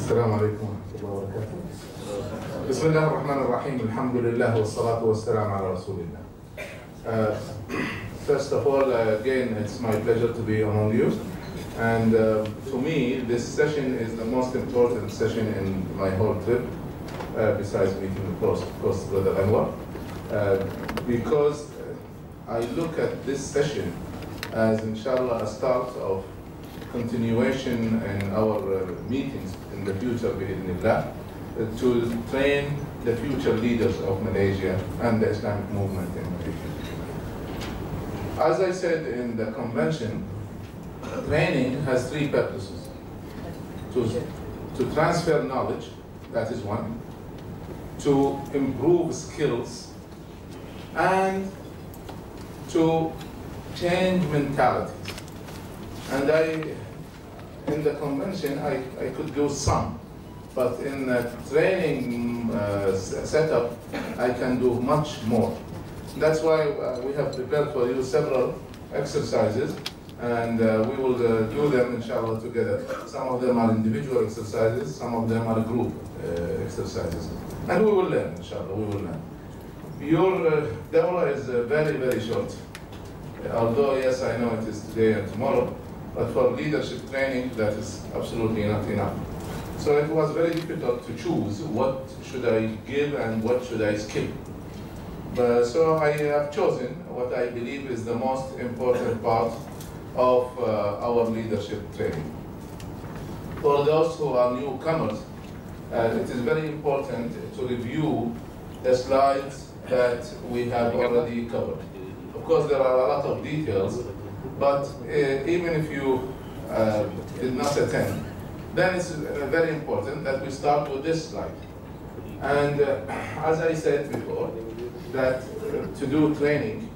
السلام عليكم ورحمة الله وبركاته. بسم الله الرحمن الرحيم. الحمد لله والصلاة والسلام على رسول الله. First of all, again, it's my pleasure to be among you. And to me, this session is the most important session in my whole trip, besides meeting, of course, Brother Anwar, because I look at this session as, inshallah, a start of continuation in our meetings in the future, bi'idhnillah, to train the future leaders of Malaysia and the Islamic movement in Malaysia. As I said in the convention, training has three purposes. To transfer knowledge, that is one. To improve skills, and to change mentalities. And in the convention, I could do some, but in the training setup, I can do much more. That's why we have prepared for you several exercises, and we will do them, inshallah, together. Some of them are individual exercises, some of them are group exercises. And we will learn, inshallah, we will learn. Your Daurah is very, very short. Although, yes, I know it is today and tomorrow, but for leadership training, that is absolutely not enough. So it was very difficult to choose what should I give and what should I skip. So I have chosen what I believe is the most important part of our leadership training. For those who are newcomers, it is very important to review the slides that we have already covered. Of course, there are a lot of details, but even if you did not attend, then it's very important that we start with this slide. And as I said before, that to do training,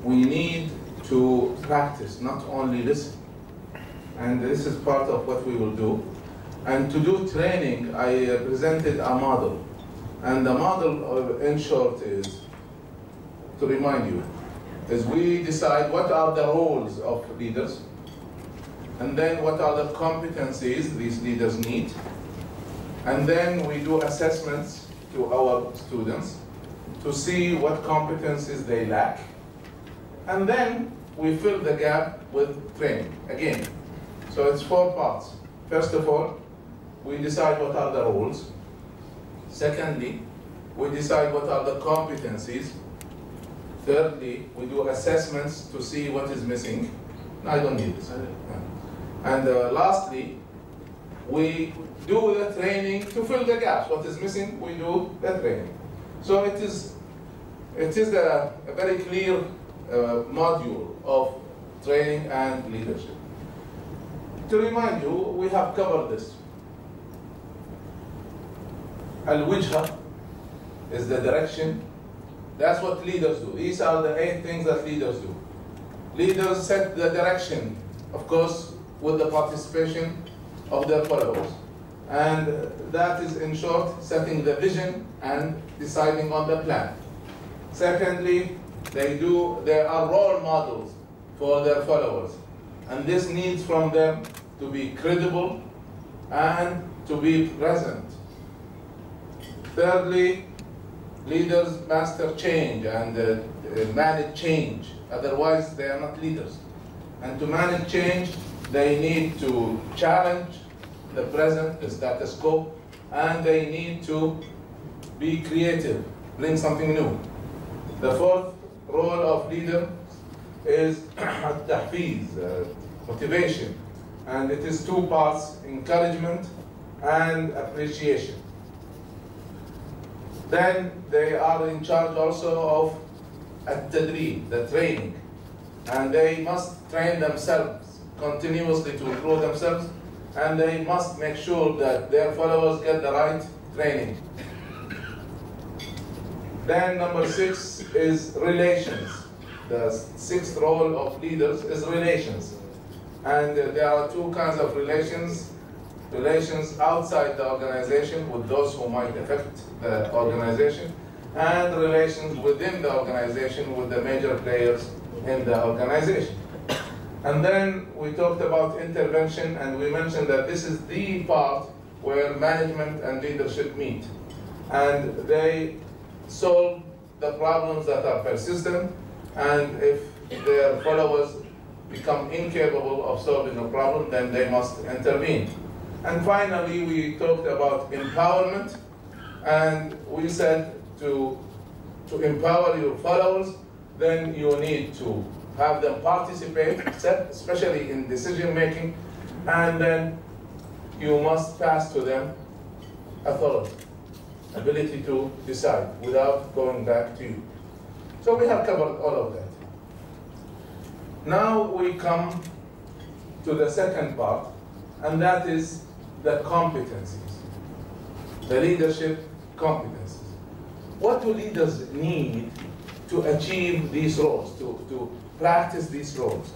we need to practice, not only listen. And this is part of what we will do. And to do training, I presented a model. And the model, in short, is, to remind you, is we decide what are the roles of leaders, and then what are the competencies these leaders need, and then we do assessments to our students to see what competencies they lack, and then we fill the gap with training, again. So it's 4 parts. First of all, we decide what are the roles. Secondly, we decide what are the competencies. Thirdly, we do assessments to see what is missing. No, I don't need this. And lastly, we do the training to fill the gaps. What is missing, we do the training. So it is a very clear module of training and leadership. To remind you, we have covered this. Al-Wijha is the direction. That's what leaders do. These are the 8 things that leaders do. Leaders set the direction, of course, with the participation of their followers. And that is, in short, setting the vision and deciding on the plan. Secondly, they are role models for their followers. And this needs from them to be credible and to be present. Thirdly, leaders master change and manage change. Otherwise, they are not leaders. And to manage change, they need to challenge the present, the status quo, and they need to be creative, bring something new. The 4th role of leader is tahfiz, motivation. And it is 2 parts, encouragement and appreciation. Then they are in charge also of at-tadreeb, the training. And they must train themselves continuously to improve themselves, and they must make sure that their followers get the right training. Then number 6 is relations. The 6th role of leaders is relations. And there are two kinds of relations. Relations outside the organization with those who might affect the organization, and relations within the organization with the major players in the organization. And then we talked about intervention, and we mentioned that this is the part where management and leadership meet. And they solve the problems that are persistent, and if their followers become incapable of solving a problem, then they must intervene. And finally, we talked about empowerment, and we said to empower your followers, then you need to have them participate, especially in decision making, and then you must pass to them authority, ability to decide without going back to you. So we have covered all of that. Now we come to the second part, and that is the competencies, the leadership competencies. What do leaders need to achieve these roles, to practice these roles?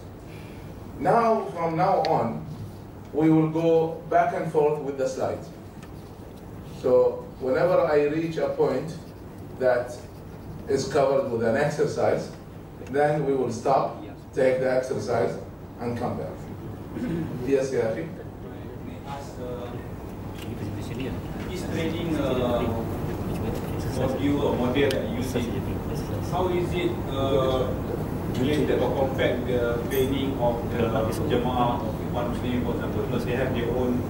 Now, from now on, we will go back and forth with the slides. So whenever I reach a point that is covered with an exercise, then we will stop, take the exercise, and come back. Yes, Yafi? This training module or model that you see, how is it related or compared with the training of the Jamaah of Ikhwan Muslimin, for example, because they have their own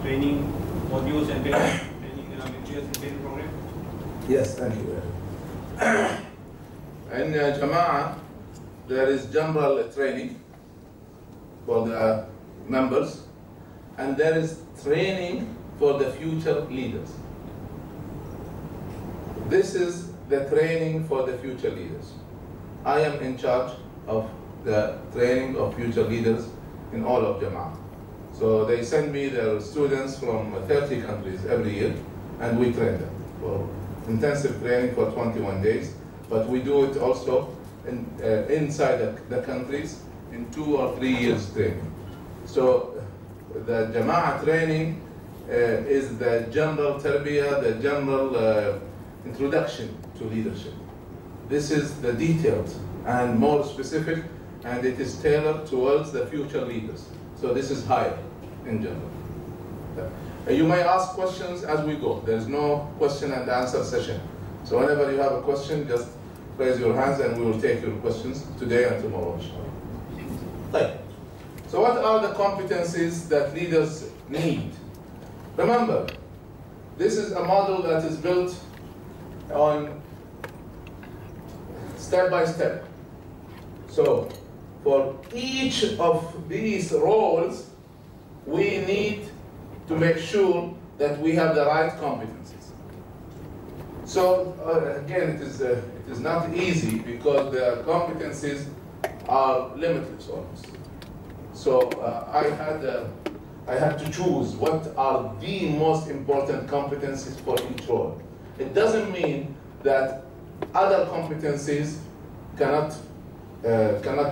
training modules and training training program? Yes, thank you. In Jamaah, there is general training for the members, and there is training for the future leaders. This is the training for the future leaders. I am in charge of the training of future leaders in all of Jamaah. So they send me their students from 30 countries every year, and we train them for intensive training for 21 days. But we do it also inside the countries in 2 or 3 years training. So the Jamaah training is the general tarbiyah, the general introduction to leadership. This is the detailed and more specific, and it is tailored towards the future leaders. So this is higher in general. You may ask questions as we go. There's no question and answer session. So whenever you have a question, just raise your hands and we will take your questions today and tomorrow. Right. So what are the competencies that leaders need? Remember, this is a model that is built on step by step. So for each of these roles, we need to make sure that we have the right competencies. So again, it is not easy because the competencies are limitless almost. So I had to choose what are the most important competencies for each role. It doesn't mean that other competencies cannot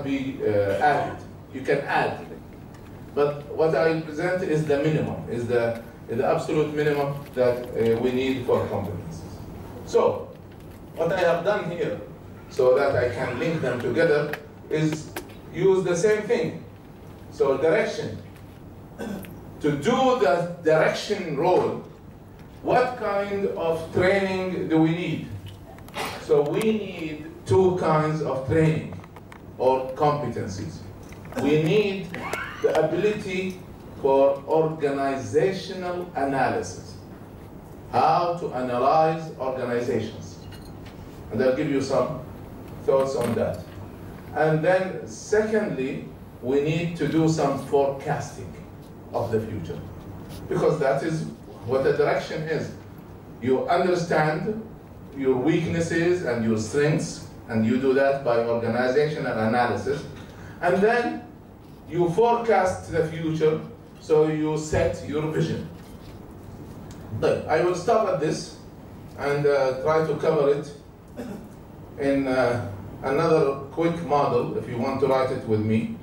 be added. You can add. But what I present is the minimum, is the absolute minimum that we need for competencies. So, what I have done here, so that I can link them together, is use the same thing. So, direction. To do the direction role, what kind of training do we need? So, we need 2 kinds of training or competencies. We need the ability for organizational analysis, how to analyze organizations. And I'll give you some thoughts on that. And then secondly, we need to do some forecasting of the future, because that is what the direction is. You understand your weaknesses and your strengths, and you do that by organizational analysis. And then you forecast the future, so you set your vision. But I will stop at this and try to cover it in another quick model, if you want to write it with me.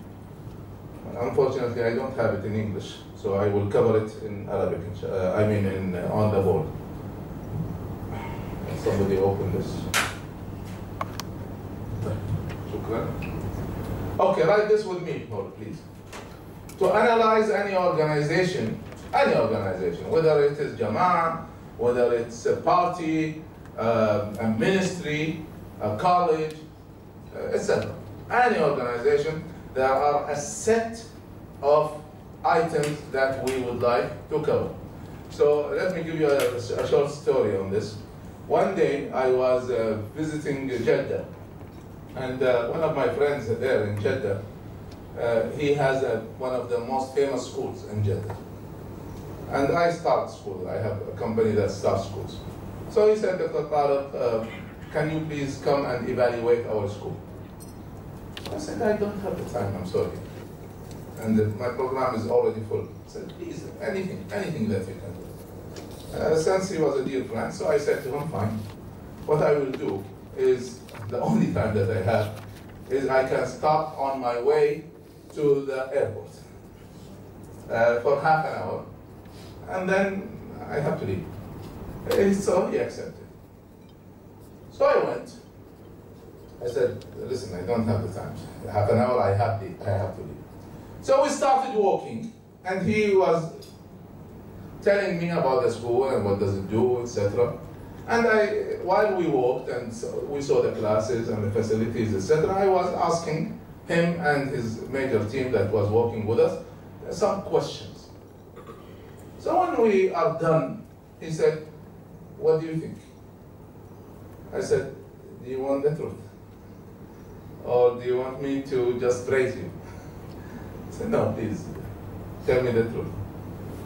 unfortunately, I don't have it in English, so I will cover it in Arabic. On the board. Somebody open this. Okay, write this with me, please. To analyze any organization, whether it is Jama'ah, whether it's a party, a ministry, a college, etc. Any organization, there are a set of items that we would like to cover. So let me give you a short story on this. One day I was visiting Jeddah, and one of my friends there in Jeddah, he has one of the most famous schools in Jeddah. And I start school. I have a company that starts schools. So he said, Dr. Tareq, can you please come and evaluate our school? I said, I don't have the time, I'm sorry. And my program is already full. I said, please, anything that you can do. Since he was a dear friend, so I said to him, fine. What I will do is, the only time that I have, is I can stop on my way to the airport for half an hour, and then I have to leave. So he accepted. So I went. I said, listen, I don't have the time. Half an hour, I have to leave. So we started walking, and he was telling me about the school and what does it do, etc. And while we walked and we saw the classes and the facilities, etc., I was asking him and his major team that was working with us some questions. So when we are done, he said, what do you think? I said, do you want the truth? Or do you want me to just praise you? He said, no, please, tell me the truth.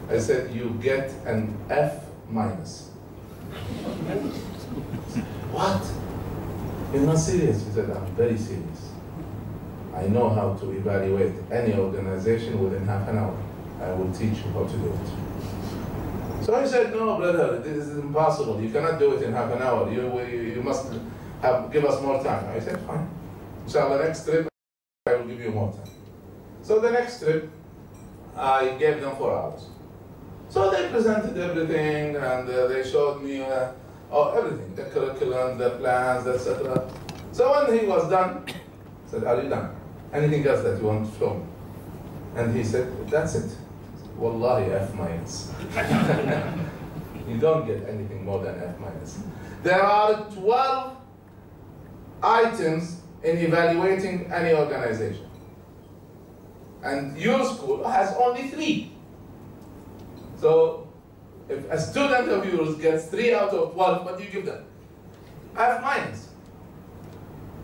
I said, you get an F minus. What? You're not serious? He said, I'm very serious. I know how to evaluate any organization within half an hour. I will teach you how to do it. So I said, no, brother, this is impossible. You cannot do it in half an hour. You must give us more time. I said, fine. Inshallah, next trip, I will give you more time. So the next trip, I gave them 4 hours. So they presented everything, and they showed me everything, the curriculum, the plans, etc. So when he was done, I said, are you done? Anything else that you want to show me? And he said, that's it. Wallahi, F minus. You don't get anything more than F minus. There are 12 items in evaluating any organization. And your school has only 3. So, if a student of yours gets 3 out of 12, what do you give them? F minus.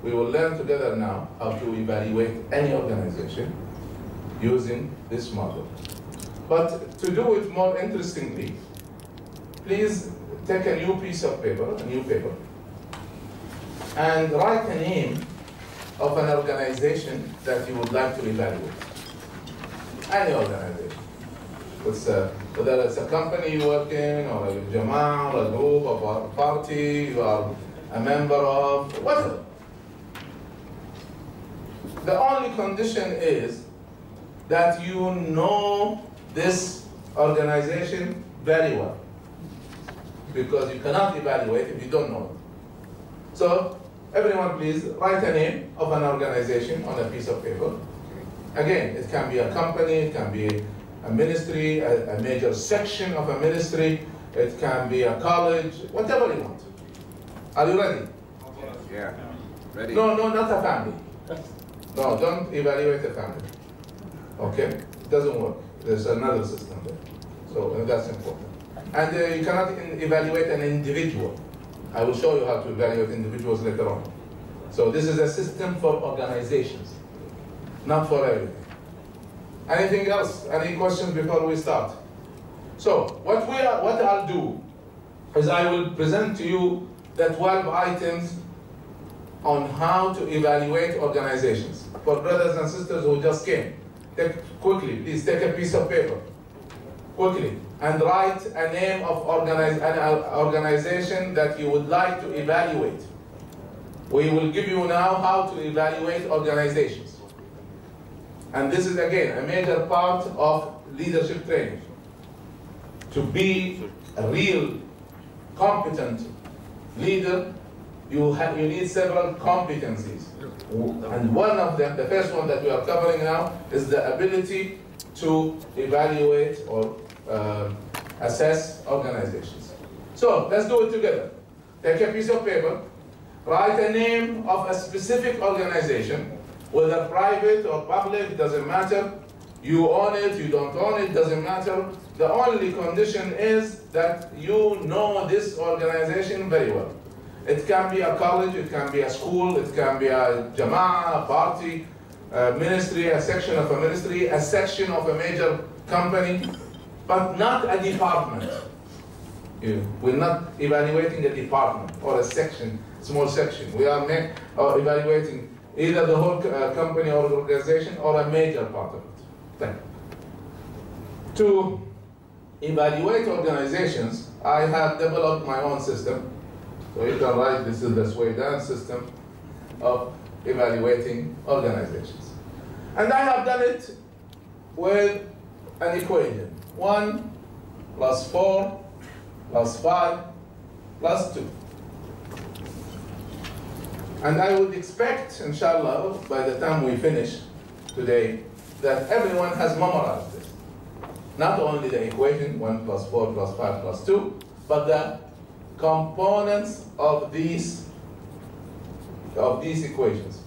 We will learn together now how to evaluate any organization using this model. But to do it more interestingly, please take a new piece of paper, and write a name of an organization that you would like to evaluate. Any organization. Whether it's a company you work in, or a Jama'ah, or a group, or a party you are a member of, whatever. The only condition is that you know this organization very well, because you cannot evaluate if you don't know it. So, everyone please write a name of an organization on a piece of paper. Again, it can be a company, it can be a ministry, a major section of a ministry, it can be a college, whatever you want. Are you ready? Yeah, ready. No, not a family. No, don't evaluate a family. Okay? It doesn't work. There's another system there. So that's important. And you cannot evaluate an individual. I will show you how to evaluate individuals later on. So this is a system for organizations, not for everything. Anything else? Any questions before we start? So what I'll do is I will present to you the 12 items on how to evaluate organizations. For brothers and sisters who just came, please take a piece of paper, quickly, and write a name of an organization that you would like to evaluate. We will give you now how to evaluate organizations. And this is again a major part of leadership training. To be a real competent leader, you need several competencies. And one of them, the first one that we are covering now, is the ability to evaluate or assess organizations. So let's do it together. Take a piece of paper, write a name of a specific organization, whether private or public, it doesn't matter. You own it, you don't own it, doesn't matter. The only condition is that you know this organization very well. It can be a college, it can be a school, it can be a jama'ah, a party, a ministry, a section of a ministry, a section of a major company, but not a department. We're not evaluating a department or a section, small section. We are evaluating either the whole company or organization or a major part of it. Thank you. To evaluate organizations, I have developed my own system. So you can write, this is the Suwaidan system of evaluating organizations. And I have done it with an equation. 1 + 4 + 5 + 2. And I would expect, inshallah, by the time we finish today, that everyone has memorized this. Not only the equation, 1 + 4 + 5 + 2, but the components of these equations.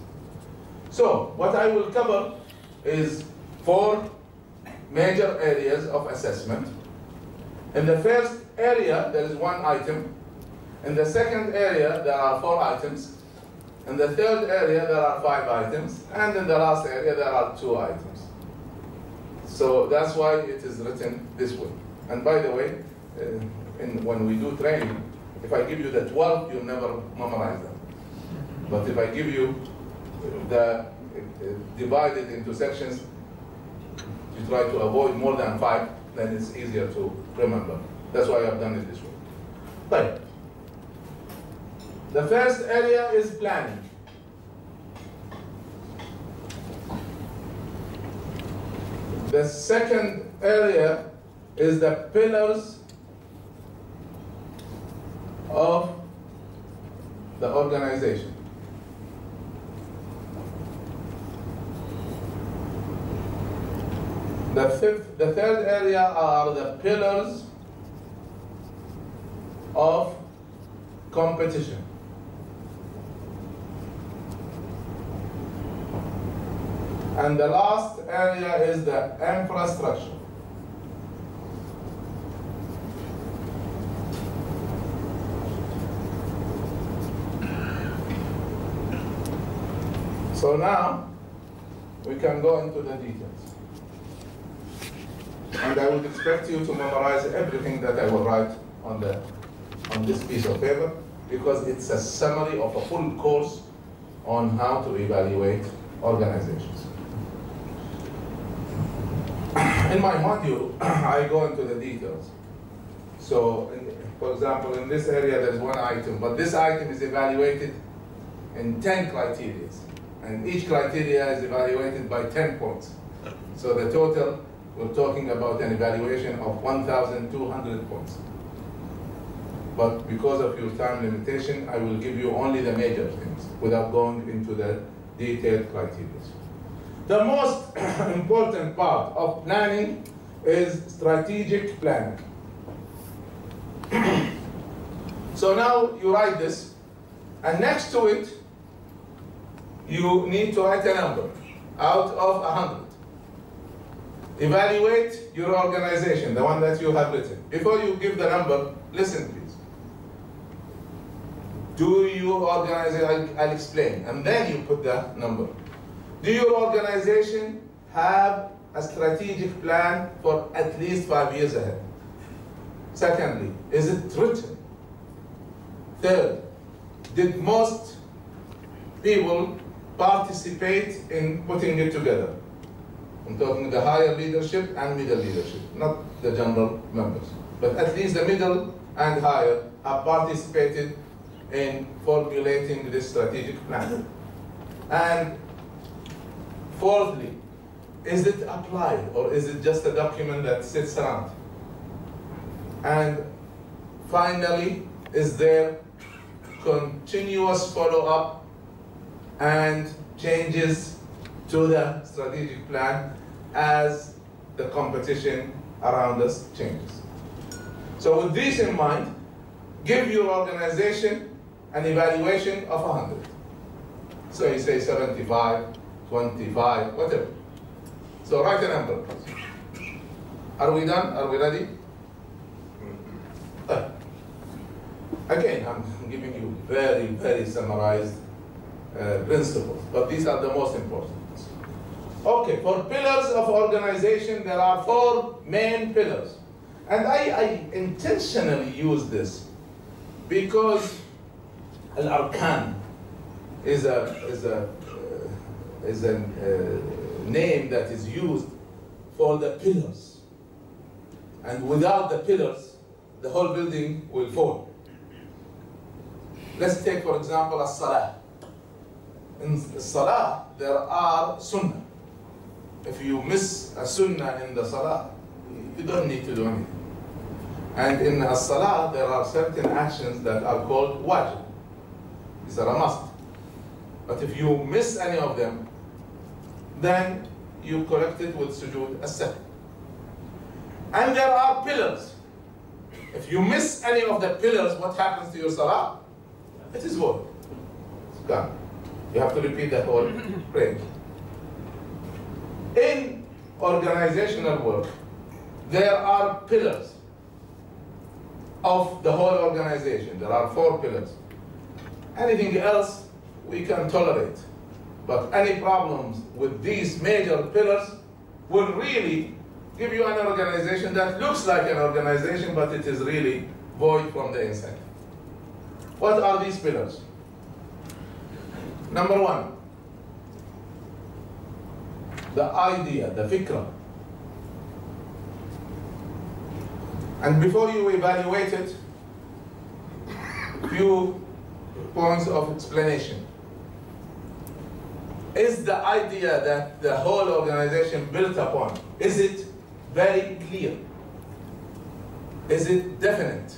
So what I will cover is 4 major areas of assessment. In the first area, there is 1 item. In the second area, there are 4 items. In the third area, there are 5 items. And in the last area, there are 2 items. So that's why it is written this way. And by the way, when we do training, if I give you the 12, you'll never memorize them. But if I give you the divided into sections, you try to avoid more than 5, then it's easier to remember. That's why I've done it this way. But the first area is planning. The second area is the pillars of the organization. The third area are the pillars of competition. And the last area is the infrastructure. So now we can go into the details. And I would expect you to memorize everything that I will write on this piece of paper, because it's a summary of a full course on how to evaluate organizations. In my module, I go into the details. So, for example, in this area, there's 1 item, but this item is evaluated in 10 criteria. And each criteria is evaluated by 10 points. So the total, we're talking about an evaluation of 1,200 points. But because of your time limitation, I will give you only the major things without going into the detailed criteria. The most important part of planning is strategic planning. So now you write this, and next to it, you need to write a number out of 100. Evaluate your organization, the one that you have written. Before you give the number, listen please. Do your organization, I'll explain, and then you put the number. Do your organization have a strategic plan for at least 5 years ahead? Secondly, is it written? Third, did most people participate in putting it together? I'm talking the higher leadership and middle leadership, not the general members. But at least the middle and higher have participated in formulating this strategic plan. And fourthly, is it applied or is it just a document that sits around? And finally, is there continuous follow-up and changes to the strategic plan as the competition around us changes? So with this in mind, give your organization an evaluation of 100. So you say 75, 25, whatever. So write a number, please. Are we done? Are we ready? Again, I'm giving you very, very summarized principles, but these are the most important. Okay, for pillars of organization, there are 4 main pillars. And I intentionally use this because Al-Arkan is a name that is used for the pillars. And without the pillars, the whole building will fall. Let's take, for example, as-salah. In salah, there are sunnah. If you miss a sunnah in the salah, you don't need to do anything. And in as-salah, there are certain actions that are called wajib. These are a must. But if you miss any of them, then you correct it with sujood as-sahw. And there are pillars. If you miss any of the pillars, what happens to your salah? It is void. It's gone. You have to repeat the whole prayer. In organizational work, there are pillars of the whole organization. There are 4 pillars. Anything else we can tolerate. But any problems with these major pillars will really give you an organization that looks like an organization, but it is really void from the inside. What are these pillars? Number 1, the idea, the fikra. And before you evaluate it, few points of explanation. Is the idea that the whole organization built upon, is it very clear? Is it definite?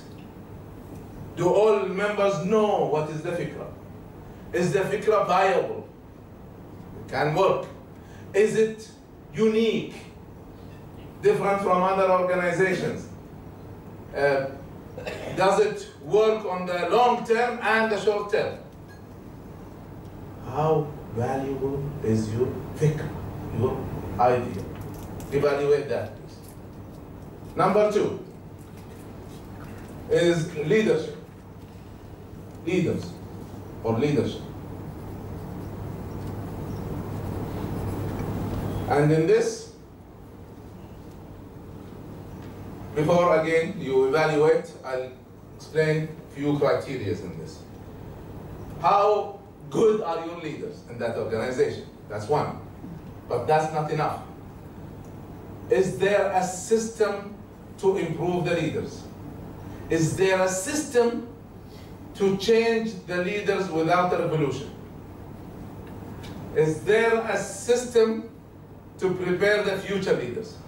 Do all members know what is the fikra? Is the fikra viable? It can work. Is it unique? Different from other organizations? Does it work on the long term and the short term? How valuable is your fikra, your idea? Evaluate that, please. Number 2 is leadership. Leaders or leadership. And in this, before again you evaluate, I'll explain few criteria in this. How good are your leaders in that organization? That's one. But that's not enough. Is there a system to improve the leaders? Is there a system to change the leaders without a revolution? Is there a system to prepare the future leaders?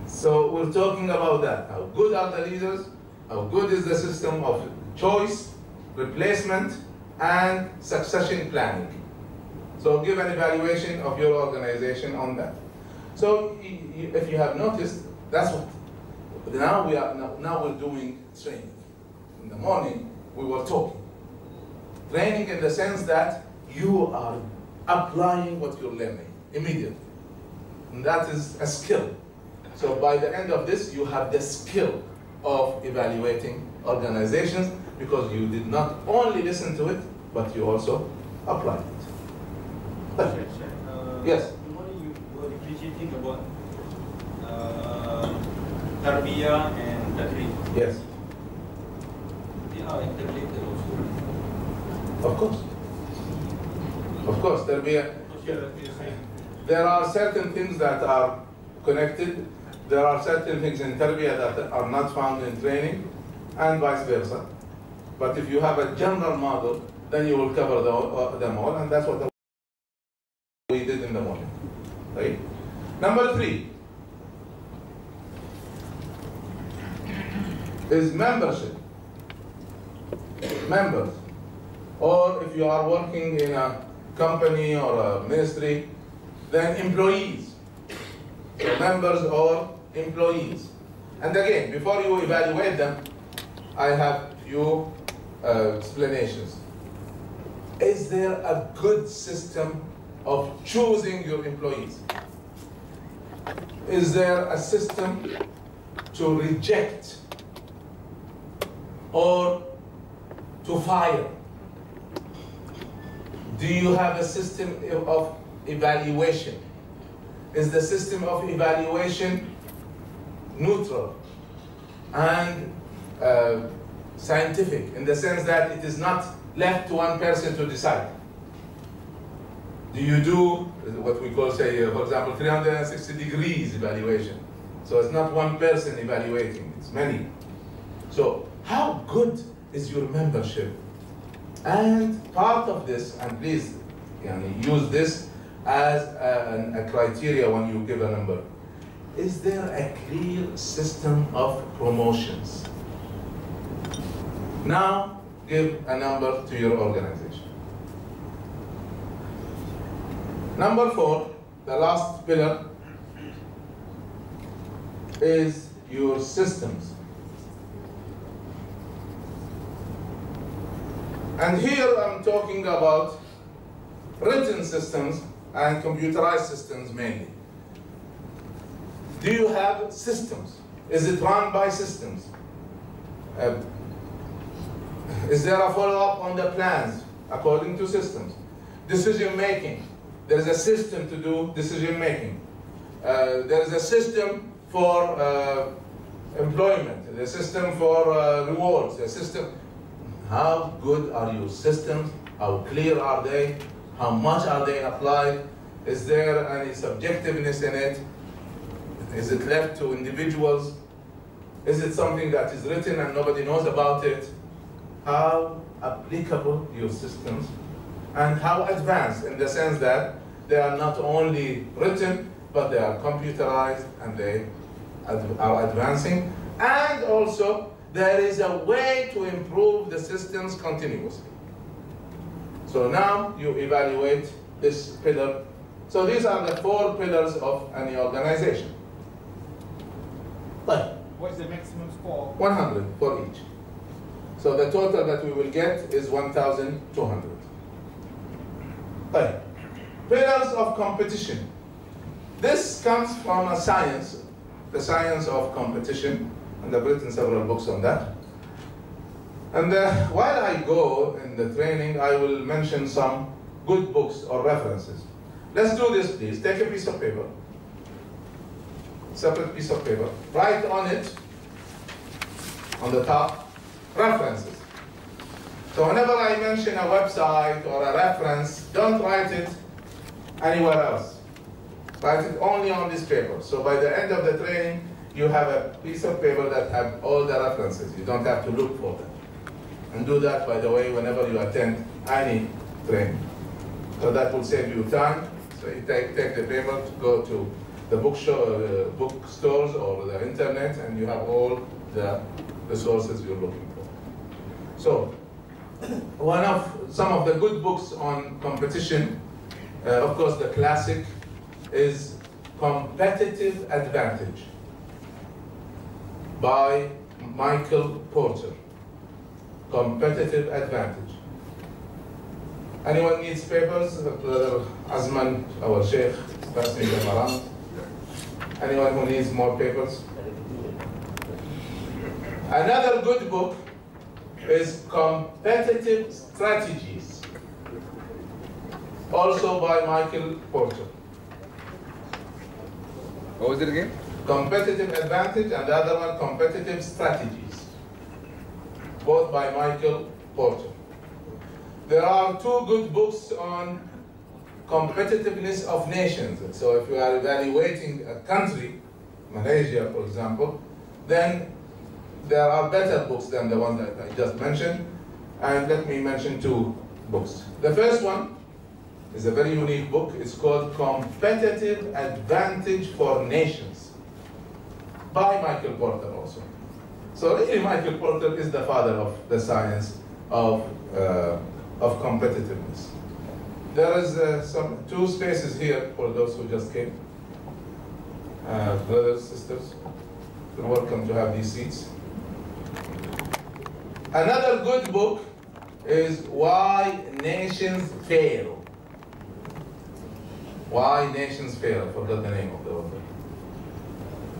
So we're talking about that. How good are the leaders? How good is the system of choice, replacement, and succession planning? So give an evaluation of your organization on that. So if you have noticed, that's what. Now we're doing training. In the morning, we were talking. Training in the sense that you are applying what you're learning immediately. And that is a skill. So by the end of this, you have the skill of evaluating organizations because you did not only listen to it, but you also applied it. Yes? The morning you were differentiating about Tarbiyah and Tareq. Yes. They are interrelated also. Of course. Of course, Tarbiyah. There are certain things that are connected. There are certain things in Tarbiyah that are not found in training, and vice versa. But if you have a general model, then you will cover them all, and that's what the we did in the morning. Right? Number 3 is membership. Members. Or if you are working in a company or a ministry, then employees. So members or employees. And again, before you evaluate them, I have few explanations. Is there a good system of choosing your employees? Is there a system to reject or to fire? Do you have a system of evaluation? Is the system of evaluation neutral and scientific, in the sense that it is not left to one person to decide? Do you do what we call, say, for example, 360 degrees evaluation? So it's not one person evaluating, it's many. So how good is your membership? And part of this, and please use this as a criteria when you give a number, is there a clear system of promotions? Now, give a number to your organization. Number 4, the last pillar, is your systems. And here I'm talking about written systems and computerized systems mainly. Do you have systems? Is it run by systems? Is there a follow-up on the plans according to systems? Decision making. There is a system to do decision making. There is a system for employment, a system for rewards, a system. How good are your systems? How clear are they? How much are they applied? Is there any subjectiveness in it? Is it left to individuals? Is it something that is written and nobody knows about it? How applicable your systems, and how advanced, in the sense that they are not only written, but they are computerized and they are advancing. And also, there is a way to improve the systems continuously. So now you evaluate this pillar. So these are the 4 pillars of any organization. But what's the maximum score? 100 for each. So the total that we will get is 1,200. Right. Pillars of competition. This comes from a science, the science of competition, and I've written several books on that. And while I go in the training, I will mention some good books or references. Let's do this, please. Take a piece of paper, separate piece of paper. Write on it, on the top, references. So whenever I mention a website or a reference, don't write it anywhere else. Write it only on this paper. So by the end of the training, you have a piece of paper that have all the references. You don't have to look for them. And do that, by the way, whenever you attend any training. So that will save you time. So you take the paper, to go to the bookstores or the internet, and you have all the resources you're looking for. So, some of the good books on competition, of course, the classic is Competitive Advantage by Michael Porter. Competitive Advantage. Anyone needs papers? Brother Azman, our Sheikh, is passing them around. Anyone who needs more papers? Another good book is Competitive Strategies, also by Michael Porter. What was it again? Competitive Advantage, and the other one, Competitive Strategies, both by Michael Porter. There are 2 good books on competitiveness of nations. So if you are evaluating a country, Malaysia, for example, then there are better books than the ones that I just mentioned. And let me mention 2 books. The first one It's a very unique book. It's called Competitive Advantage for Nations by Michael Porter also. So really Michael Porter is the father of the science of competitiveness. There is two spaces here for those who just came. Brothers, sisters, you're welcome to have these seats. Another good book is Why Nations Fail. Why Nations Fail. I forgot the name of the author.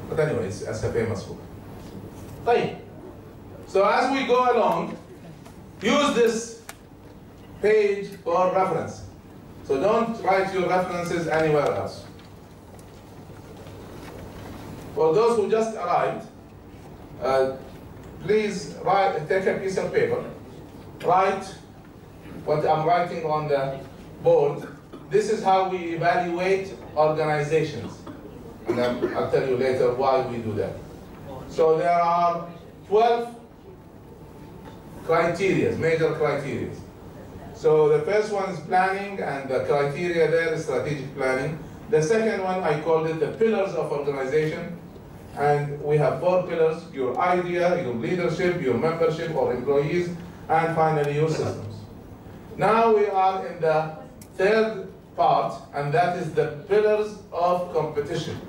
But anyway, it's a famous book. Right. So as we go along, use this page for reference. So don't write your references anywhere else. For those who just arrived, please take a piece of paper, write what I'm writing on the board. This is how we evaluate organizations. And I'll tell you later why we do that. So there are 12 criteria, major criteria. So the first one is planning, and the criteria there is strategic planning. The second one, I called it the pillars of organization. And we have 4 pillars: your idea, your leadership, your membership or employees, and finally your systems. Now we are in the third part, and that is the pillars of competition.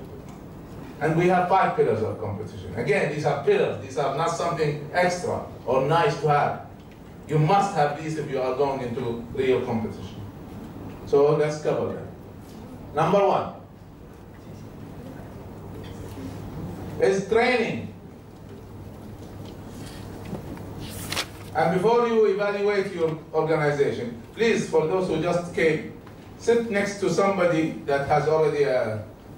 And we have 5 pillars of competition. Again, these are pillars. These are not something extra or nice to have. You must have these if you are going into real competition. So let's cover that. Number 1 is training. And before you evaluate your organization, please, for those who just came, sit next to somebody that has already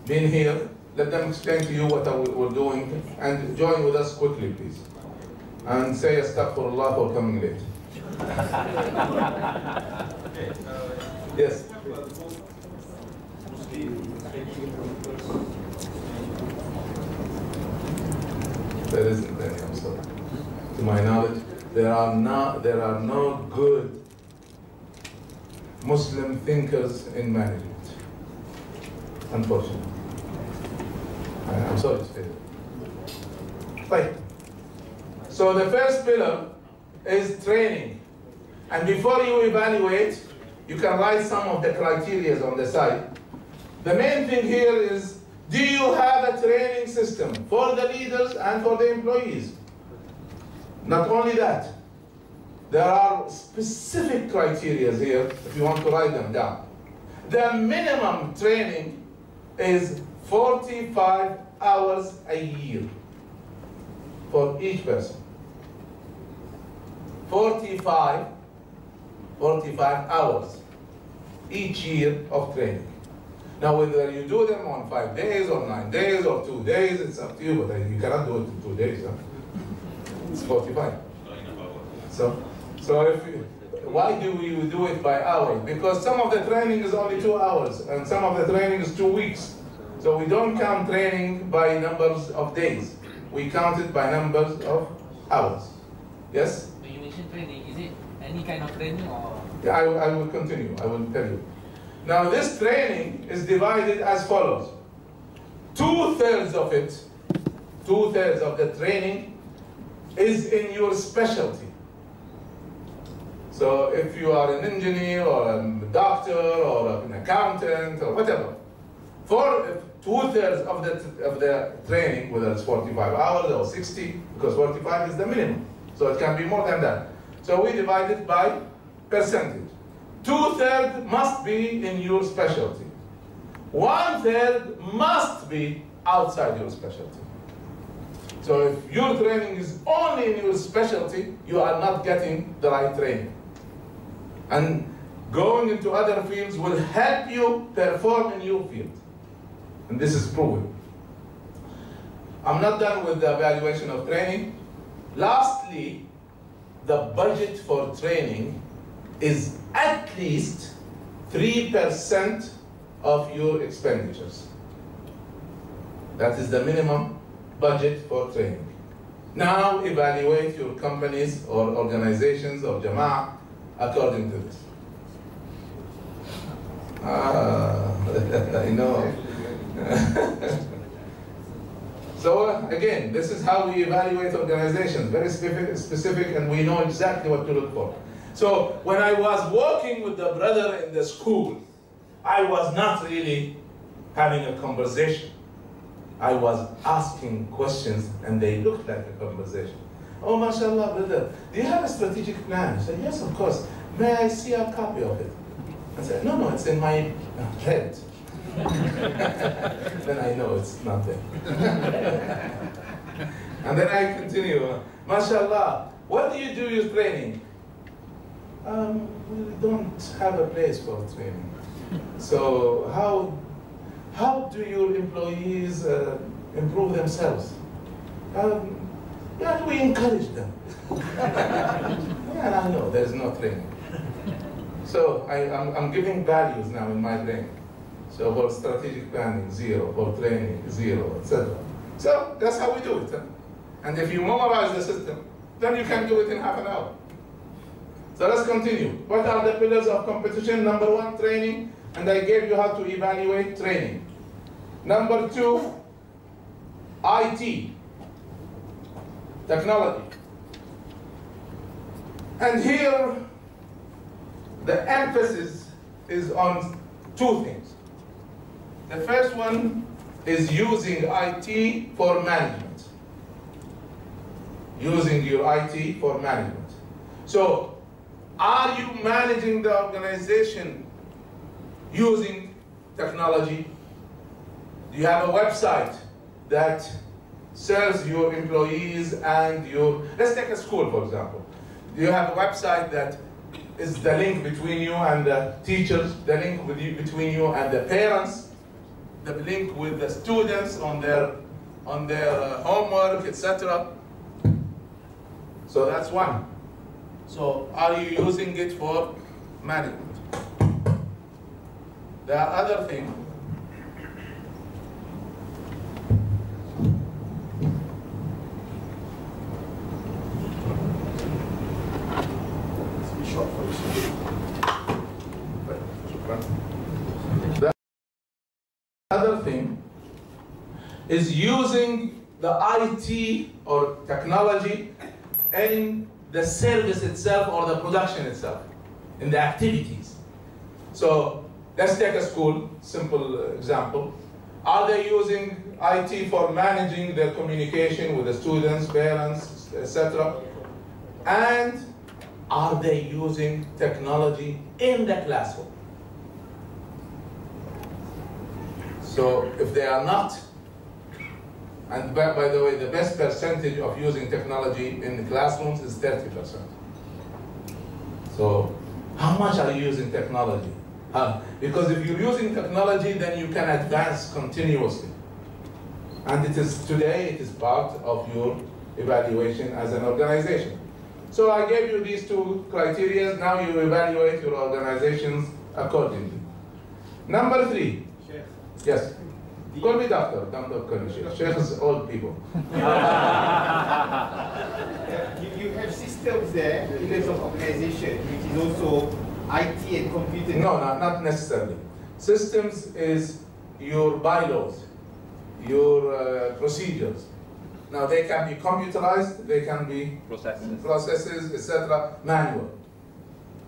been here. Let them explain to you what we're doing, and join with us quickly, please. And say astaghfirullah for coming late. Yes. There isn't any, I'm sorry. To my knowledge, there are no good Muslim thinkers in management, unfortunately. I'm sorry to say that. Right. So the first pillar is training. And before you evaluate, you can write some of the criteria on the side. The main thing here is, do you have a training system for the leaders and for the employees? Not only that, there are specific criteria here if you want to write them down. The minimum training is 45 hours a year for each person. 45 hours each year of training. Now, whether you do them on 5 days or 9 days or 2 days, it's up to you, but you cannot do it in 2 days. Huh? It's 45. So why do we do it by hours? Because some of the training is only 2 hours, and some of the training is 2 weeks. So we don't count training by numbers of days. We count it by numbers of hours. Yes? When you mention training, is it any kind of training or? Yeah, I will continue. I will tell you. Now, this training is divided as follows. 2/3 of it, 2/3 of the training is in your specialty. So if you are an engineer or a doctor or an accountant or whatever, for 2/3 of the training, whether it's 45 hours or 60, because 45 is the minimum, so it can be more than that. So we divide it by percentage. 2/3 must be in your specialty. 1/3 must be outside your specialty. So if your training is only in your specialty, you are not getting the right training. And going into other fields will help you perform in your field. And this is proven. I'm not done with the evaluation of training. Lastly, the budget for training is at least 3% of your expenditures. That is the minimum budget for training. Now evaluate your companies or organizations or jama'ah according to this. I know. So again, this is how we evaluate organizations, very specific, and we know exactly what to look for. So when I was working with the brother in the school, I was not really having a conversation. I was asking questions, and they looked like a conversation. Oh, mashallah, brother, do you have a strategic plan? I said, yes, of course. May I see a copy of it? I said, no, it's in my head. Then I know it's not there. And then I continue, mashallah, what do you do with training? We don't have a place for training. So how do your employees improve themselves? Yeah, we encourage them. Yeah, I know, there's no training. So I'm giving values now in my brain. So for strategic planning, 0. For training, 0, etc. So that's how we do it. And if you memorize the system, then you can do it in half an hour. So let's continue. What are the pillars of competition? Number 1, training. And I gave you how to evaluate training. Number 2, IT, technology. And here, the emphasis is on 2 things. The first one is using IT for management. Using your IT for management. So, are you managing the organization using technology? Do you have a website that serves your employees and your, let's take a school for example. Do you have a website that is the link between you and the teachers, the link between you and the parents, the link with the students on their homework, etc.? So that's one. So are you using it for management? The other thing, is using the IT or technology in the service itself or the production itself, in the activities. So let's take a school, simple example. Are they using IT for managing their communication with the students, parents, etc.? And are they using technology in the classroom? So if they are not, and by the way, the best percentage of using technology in the classrooms is 30%. So how much are you using technology? Because if you're using technology, then you can advance continuously. And it is today, it is part of your evaluation as an organization. So I gave you these 2 criteria. Now you evaluate your organizations accordingly. Number 3. Sheikh. Yes. Call me doctor. Don't call me Sheikh. Sheikh is old people. You have systems there in terms of organization, which is also IT and computer. No, not necessarily. Systems is your bylaws, your procedures. Now they can be computerized, they can be processes, etc., manual.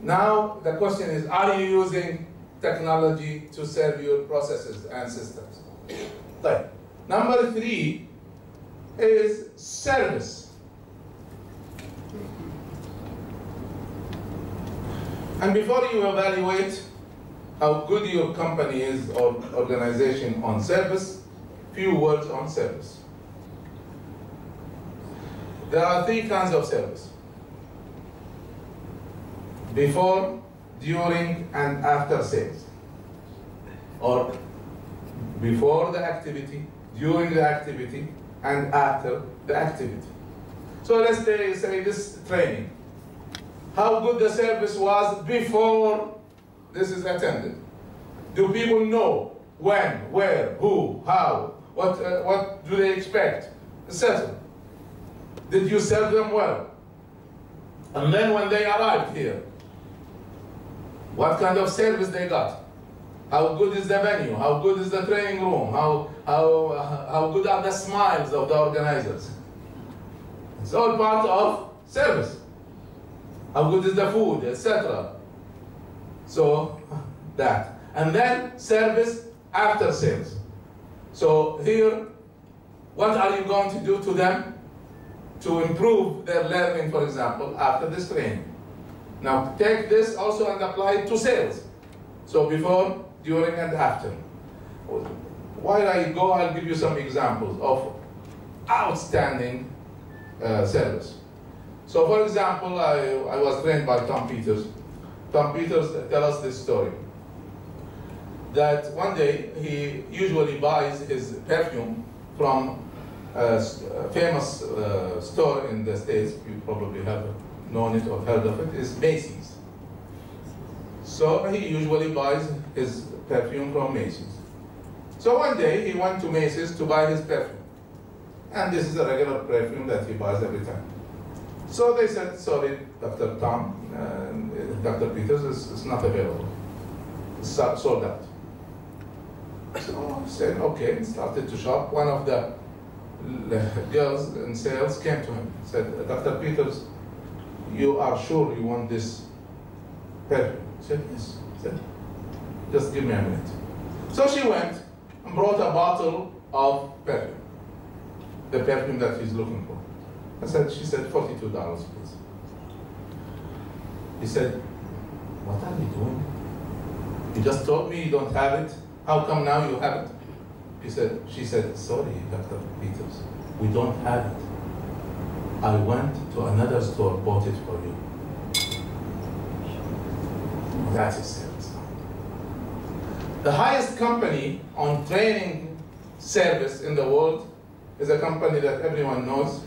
Now the question is, are you using technology to serve your processes and systems? Right. Number 3 is service. And before you evaluate how good your company is or organization on service, few words on service. There are 3 kinds of service: before, during, and after sales. Or before the activity, during the activity, and after the activity. So let's say this training. How good the service was before this is attended. Do people know when, where, who, how, what do they expect, etc. Did you serve them well? And then when they arrived here, what kind of service they got? How good is the venue? How good is the training room? How good are the smiles of the organizers? It's all part of service. How good is the food, etc. So that. And then service after sales. So here, what are you going to do to them to improve their learning, for example, after this training? Now take this also and apply it to sales. So before, during, and after. While I go, I'll give you some examples of outstanding service. So for example, I was trained by Tom Peters. Tom Peters tell us this story. That one day, he usually buys his perfume from a famous store in the States. You probably have known it or heard of it. It's Macy's. So he usually buys his perfume from Macy's. So one day, he went to Macy's to buy his perfume. And this is a regular perfume that he buys every time. So they said, sorry, Dr. Tom, Dr. Peters is not available. It's sold out. So he said, okay, started to shop. One of the girls in sales came to him, said, Dr. Peters, you are sure you want this perfume? He said, yes. He said, just give me a minute. So she went and brought a bottle of perfume, the perfume that he's looking for. She said, $42, please. He said, what are you doing? You just told me you don't have it. How come now you have it? She said, sorry, Dr. Peters, we don't have it. I went to another store, bought it for you. That is sales. The highest company on training service in the world is a company that everyone knows.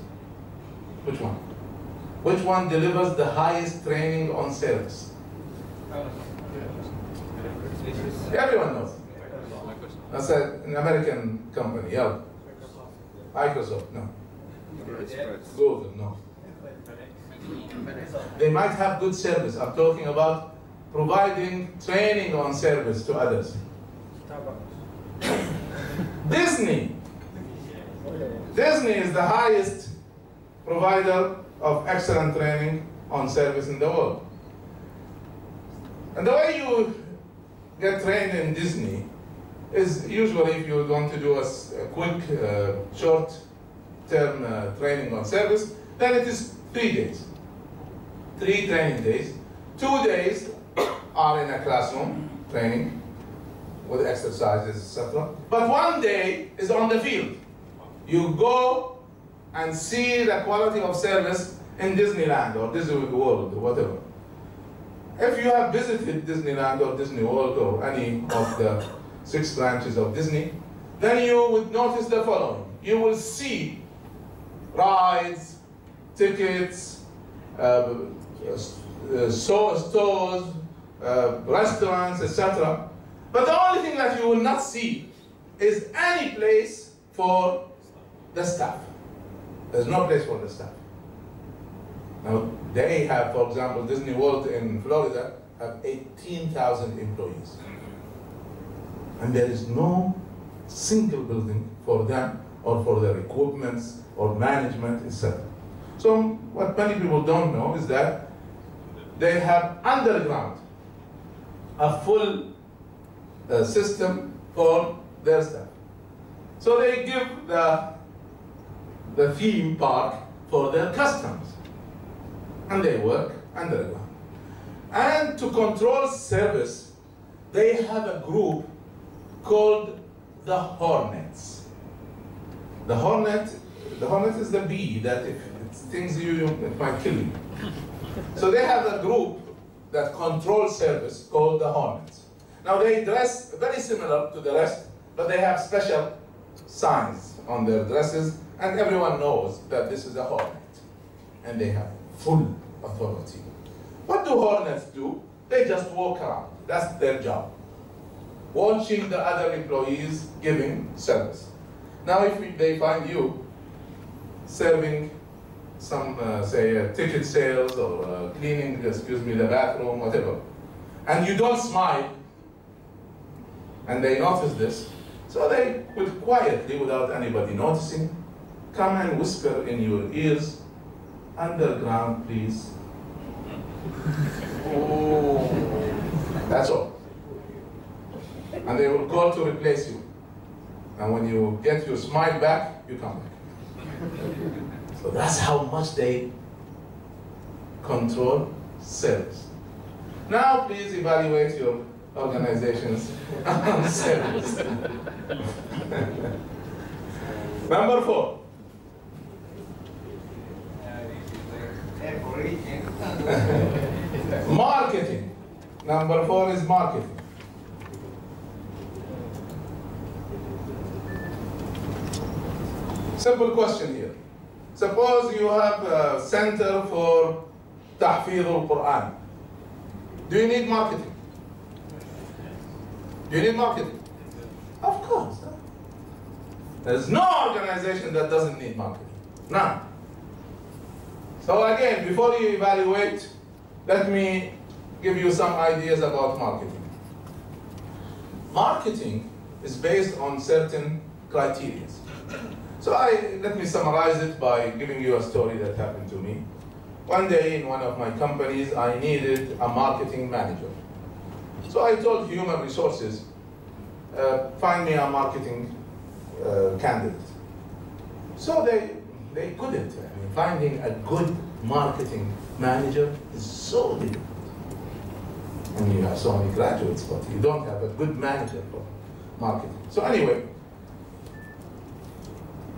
Which one? Which one delivers the highest training on service? Everyone knows. That's an American company, yeah. Microsoft, no. Google, no. They might have good service. I'm talking about providing training on service to others. Disney. Disney is the highest provider of excellent training on service in the world. And the way you get trained in Disney is usually if you're going to do a quick, short-term training on service, then it is 3 days. 3 training days. 2 days are in a classroom training with exercises, etc. But 1 day is on the field. You go and see the quality of service in Disneyland or Disney World or whatever. If you have visited Disneyland or Disney World or any of the 6 branches of Disney, then you would notice the following. You will see rides, tickets, stores, restaurants, etc. But the only thing that you will not see is any place for the staff. There's no place for the staff. Now, they have, for example, Disney World in Florida have 18,000 employees. And there is no single building for them or for their equipments or management, etc. So what many people don't know is that they have underground a full system for their staff. So they give the theme park for their customers. And they work underground. And to control service, they have a group called the Hornets. The Hornet is the bee that if it stings you, it might kill you. So they have a group that controls service called the Hornets. Now they dress very similar to the rest, but they have special signs on their dresses, and everyone knows that this is a Hornet. And they have full authority. What do Hornets do? They just walk around. That's their job. Watching the other employees giving service. Now if they find you serving some, say, ticket sales or cleaning, the bathroom, whatever, and you don't smile, and they notice this, so they would quietly, without anybody noticing, come and whisper in your ears, underground, please. Oh. That's all. And they will call to replace you. And when you get your smile back, you come back. So that's how much they control sales. Now please evaluate your organizations on sales. Number 4. Marketing. Number 4 is marketing. Simple question here. Suppose you have a center for Tahfidh al-Quran. Do you need marketing? Do you need marketing? Of course. There's no organization that doesn't need marketing. None. So again, before you evaluate, let me give you some ideas about marketing. Marketing is based on certain criteria. So let me summarize it by giving you a story that happened to me. One day in one of my companies, I needed a marketing manager. So I told human resources, find me a marketing candidate. So they couldn't. I mean, finding a good marketing manager is so difficult. And you have so many graduates, but you don't have a good manager for marketing. So anyway,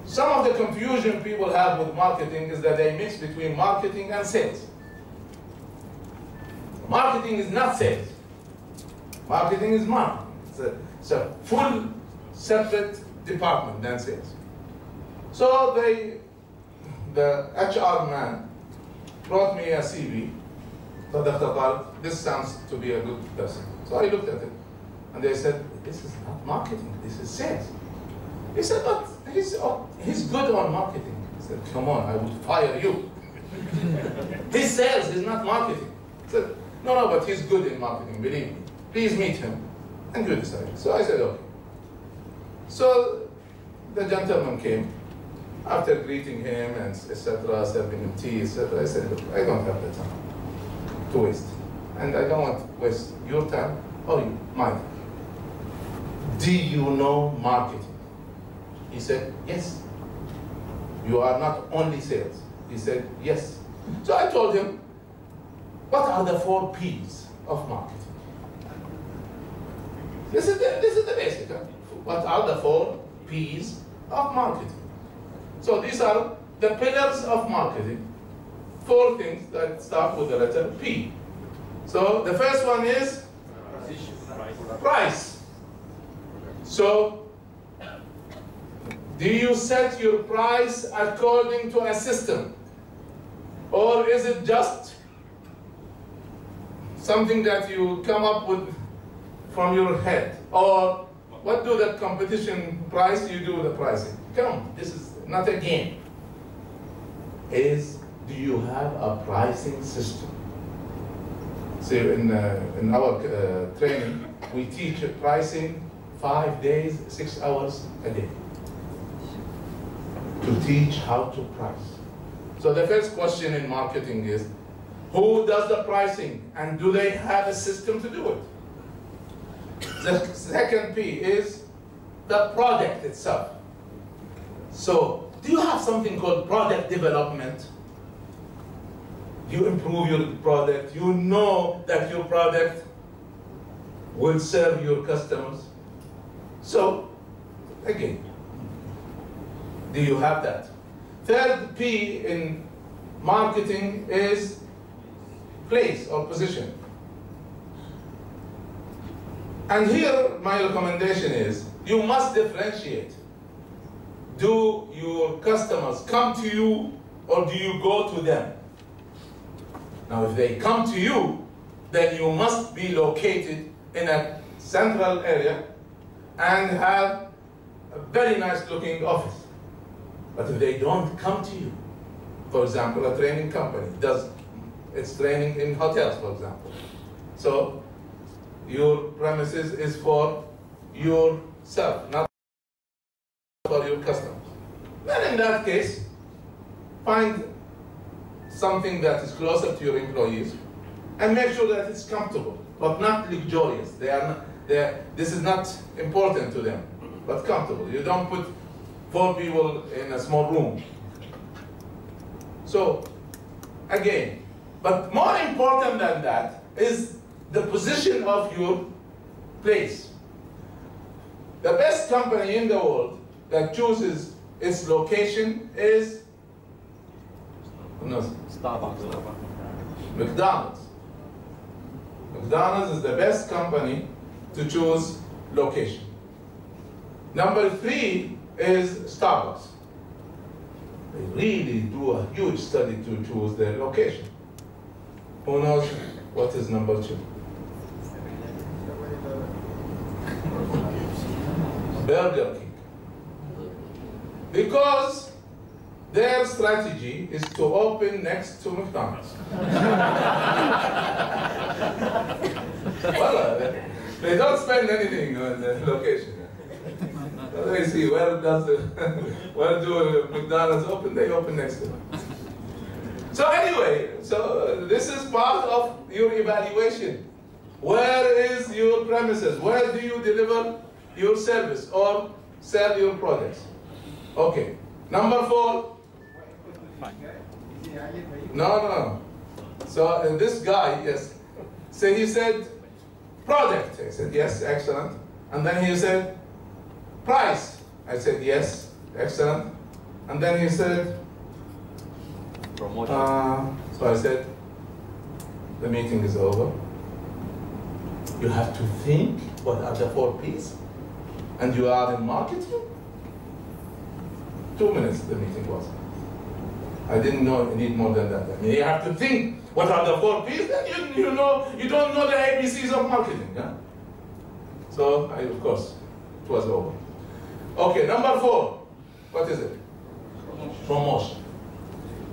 some of the confusion people have with marketing is that they mix between marketing and sales. Marketing is not sales. Marketing is marketing. It's a full separate department than sales. So the HR man brought me a CV. So Dr. Tareq, this sounds to be a good person. So I looked at it, and they said, this is not marketing, this is sales. He said, but he's good on marketing. I said, come on, I would fire you. His sales is not marketing. I said, no, but he's good in marketing, believe me. Please meet him, and you decide. So I said, okay. So the gentleman came, after greeting him and etc., serving him tea, etc. I said, look, I don't have the time to waste. And I don't want to waste your time or mine. Do you know marketing? He said, yes. You are not only sales. He said, yes. So I told him, what are the 4 P's of marketing? This is the basic. What are the 4 P's of marketing? So these are the pillars of marketing. 4 things that start with the letter P. So the first one is price. So do you set your price according to a system? Or is it just something that you come up with from your head? Or what do the competition price, you do the pricing? Come on, this is not a game. Do you have a pricing system? So in our training, we teach pricing 5 days, 6 hours a day to teach how to price. So the first question in marketing is, who does the pricing and do they have a system to do it? The second P is the product itself. So do you have something called product development? You improve your product, you know that your product will serve your customers. So, again, do you have that? Third P in marketing is place or position. And here my recommendation is, you must differentiate. Do your customers come to you or do you go to them? Now, if they come to you, then you must be located in a central area and have a very nice looking office. But if they don't come to you, for example, a training company does its training in hotels, for example. So your premises is for yourself, not for your customers. Then in that case, find something that is closer to your employees and make sure that it's comfortable, but not luxurious. This is not important to them, but comfortable. You don't put 4 people in a small room. So, again, but more important than that is the position of your place. The best company in the world that chooses its location is Starbucks. McDonald's. McDonald's is the best company to choose location. Number 3 is Starbucks. They really do a huge study to choose their location. Who knows what is number 2? Burger King. Because their strategy is to open next to McDonald's. Well, they don't spend anything on the location. They see where do McDonald's open? They open next to them. So anyway, so this is part of your evaluation. Where is your premises? Where do you deliver your service or sell your products? Okay. Number 4. No. So this guy, yes. So he said, product. I said, yes, excellent. And then he said, price. I said, yes, excellent. And then he said, Promotion. So I said, the meeting is over. You have to think what are the 4 P's, and you are in marketing. 2 minutes the meeting was. I didn't know you need more than that. I mean, you have to think what are the 4 P's, then you don't know the ABCs of marketing. Yeah? So of course, it was over. Okay, number 4. What is it? Promotion.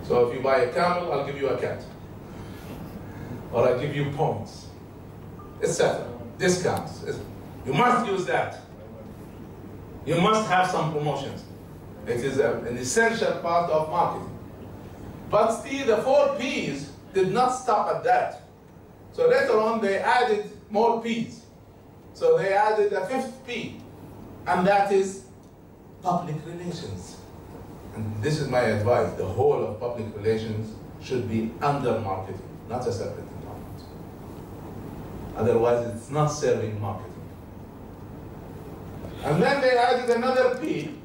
So if you buy a camel, I'll give you a cat. Or I'll give you points, etc. Discounts. You must use that. You must have some promotions. It is an essential part of marketing. But still, the 4 P's did not stop at that. So later on, they added more P's. So they added a 5th P, and that is public relations. And this is my advice. The whole of public relations should be under marketing, not a separate department. Otherwise, it's not serving marketing. And then they added another P,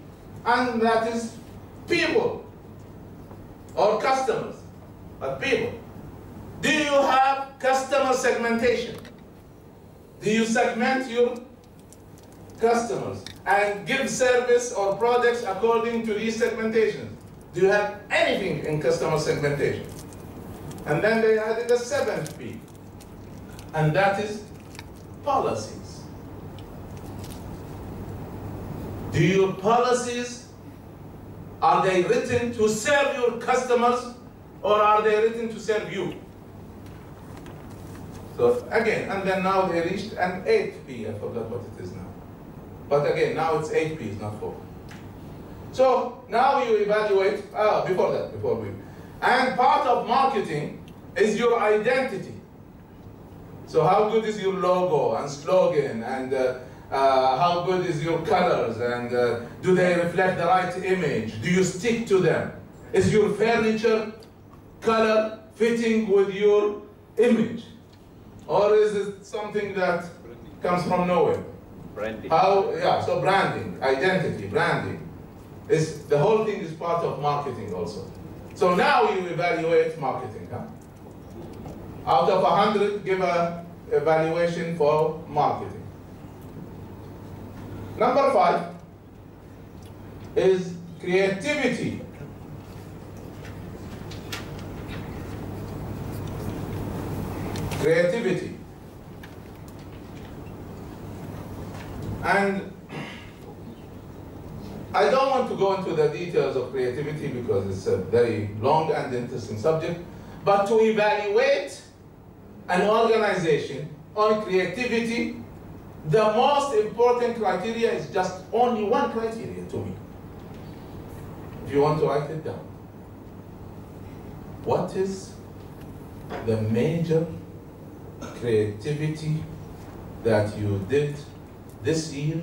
and that is people or customers, but people. Do you have customer segmentation? Do you segment your customers and give service or products according to these segmentations? Do you have anything in customer segmentation? And then they added a 7th P, and that is policies. Do your policies, are they written to serve your customers, or are they written to serve you? So again, and then now they reached an 8th P, I forgot what it is now. But again, now it's 8 P's, not 4. So now you evaluate, and part of marketing is your identity. So how good is your logo and slogan, and how good is your colors, and do they reflect the right image? Do you stick to them? Is your furniture color fitting with your image? Or is it something that comes from nowhere? Branding. So branding, identity, branding. The whole thing is part of marketing also. So now you evaluate marketing. Huh? Out of 100, give an evaluation for marketing. Number 5 is creativity. Creativity. And I don't want to go into the details of creativity because it's a very long and interesting subject, but to evaluate an organization on creativity The most important criteria is just only one criteria to me. If you want to write it down. What is the major creativity that you did this year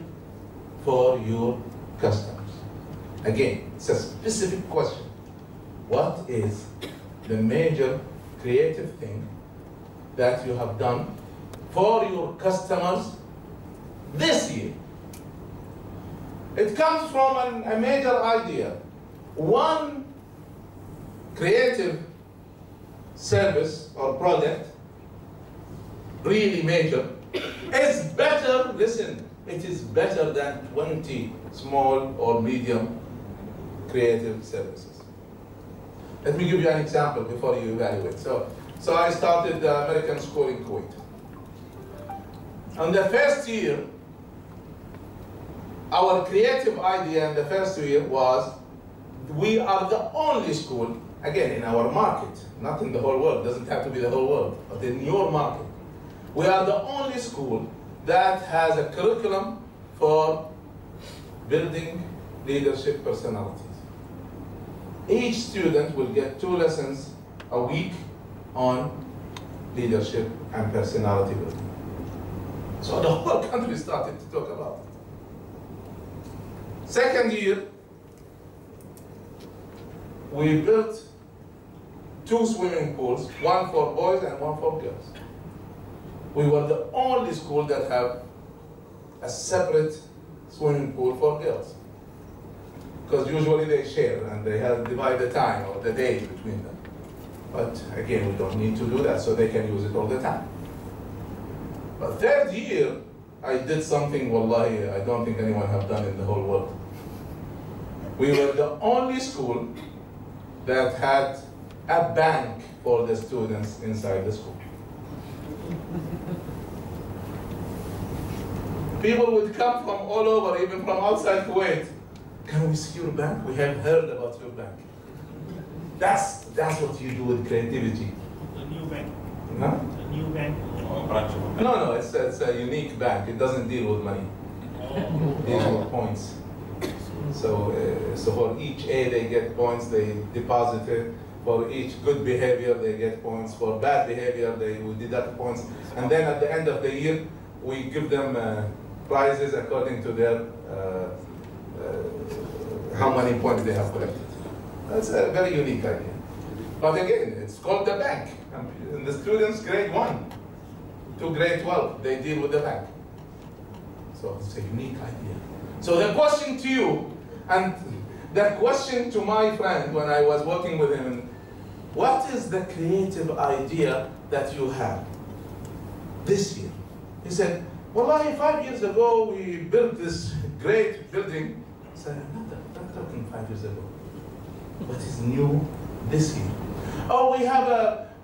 for your customers? Again, it's a specific question. What is the major creative thing that you have done for your customers this year? It comes from a major idea. One creative service or product, really major, is better, listen, it is better than 20 small or medium creative services. Let me give you an example before you evaluate. So I started the American school in Kuwait. On the first year, our creative idea in the first year was, we are the only school, again, in our market, not in the whole world, doesn't have to be the whole world, but in your market. We are the only school that has a curriculum for building leadership personalities. Each student will get 2 lessons a week on leadership and personality building. So the whole country started to talk about it. Second year, we built 2 swimming pools, one for boys and one for girls. We were the only school that have a separate swimming pool for girls. Because usually they share and they have divide the time or the days between them. But again, we don't need to do that, so they can use it all the time. But third year, I did something, wallahi, I don't think anyone have done in the whole world. We were the only school that had a bank for the students inside the school. People would come from all over, even from outside Kuwait. Can we see your bank? We have heard about your bank. That's what you do with creativity. A new bank. Huh? A new bank. No, it's a unique bank. It doesn't deal with money. It deals with points. So for each A they get points, they deposit it. For each good behavior they get points. For bad behavior they will deduct points. And then at the end of the year we give them prizes according to their how many points they have collected. That's a very unique idea. But again, it's called the bank. And the students grade 1 to grade 12, they deal with the bank. So it's a unique idea. So the question to you, and the question to my friend when I was working with him, what is the creative idea that you have this year? He said, well, 5 years ago we built this great building. I said, I'm not talking 5 years ago. What is new this year? Oh,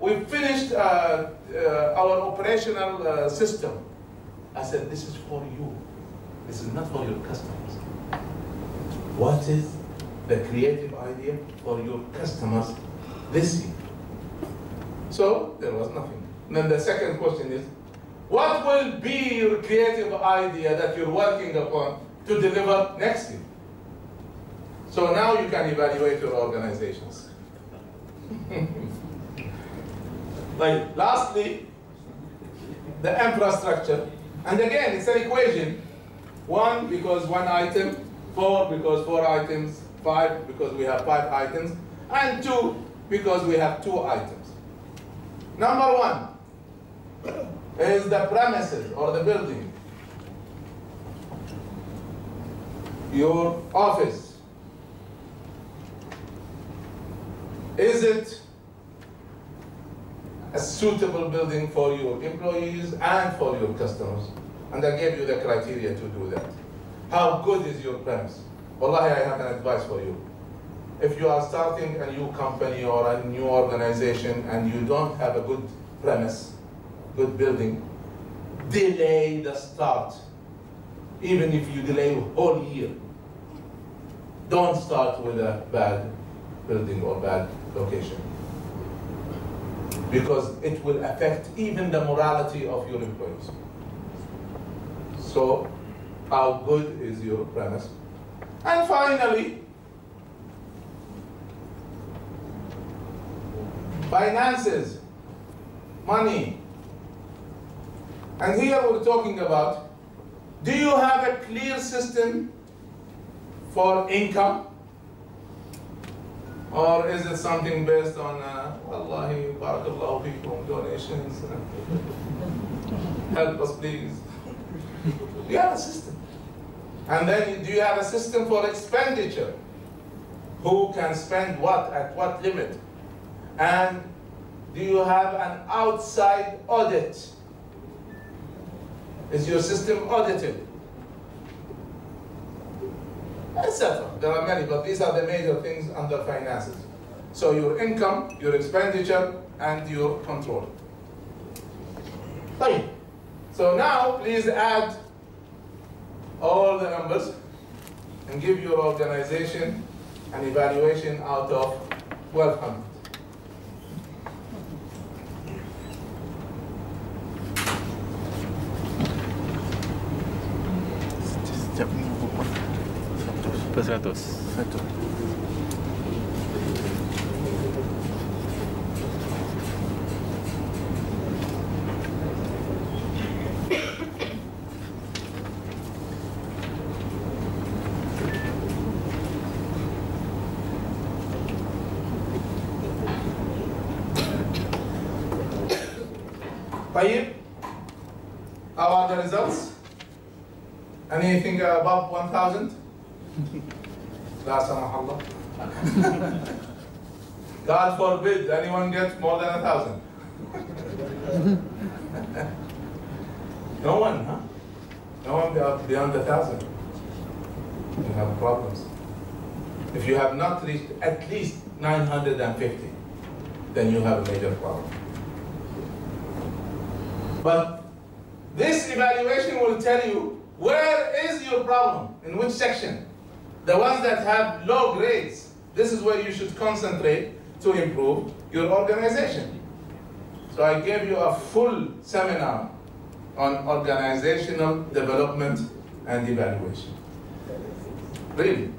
we finished our operational system. I said, this is for you. This is not for your customers. What is the creative idea for your customers this year? So there was nothing. And then the second question is, what will be your creative idea that you're working upon to deliver next year? So now you can evaluate your organizations. Like, lastly, the infrastructure. And again, it's an equation. 1 because 1 item, 4 because 4 items, 5 because we have 5 items, and 2 because we have 2 items. Number 1 is the premises or the building. Your office. Is it a suitable building for your employees and for your customers? And I gave you the criteria to do that. How good is your premise? Wallahi, I have an advice for you. If you are starting a new company or a new organization and you don't have a good premise, good building, delay the start. Even if you delay a whole year. Don't start with a bad building or bad location. Because it will affect even the morality of your employees. So, how good is your premise? And finally, finances, money. And here we're talking about, do you have a clear system for income? Or is it something based on, Wallahi, barakallahu feekum, donations, help us please? Do you have a system? And then do you have a system for expenditure? Who can spend what, at what limit? And do you have an outside audit? Is your system audited? Etc. There are many, but these are the major things under finances. So your income, your expenditure, and your control. Fine. So now please add all the numbers and give your organization an evaluation out of 1,200. Per 100. طيب, how are the results? Anything above 1,000? La samahallah. God forbid anyone gets more than 1,000. No one, huh? No one beyond 1,000. You have problems. If you have not reached at least 950, then you have a major problem. But this evaluation will tell you where is your problem, in which section. The ones that have low grades, this is where you should concentrate to improve your organization. So I gave you a full seminar on organizational development and evaluation. Really.